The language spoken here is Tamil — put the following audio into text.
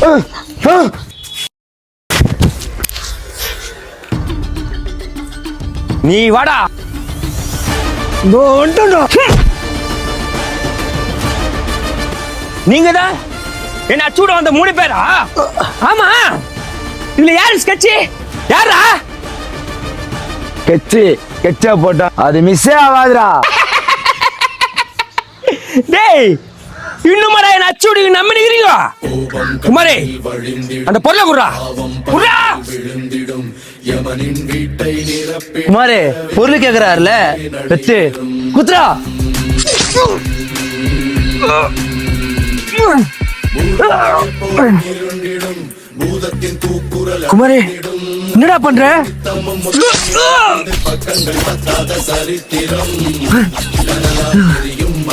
நீ வாடா. நீங்க தான் என்ன அச்சூட வந்த 3 பேரா? ஆமா. இதுல யாரு ஸ்கெட்சி? யாரா கெச்சு? கெச்சா போட்டா அது மிஸ்ஸே ஆகாதுடா. டேய், இன்னுமாடா என்ன அச்சூடி நம்பினீங்க? குமாரே, அந்த பொருளை குடுறா. குடுறா. குமாரே, பொருள் கேக்குறாருல, பெத்து குத்துறா. குமாரே, என்னடா பண்ற?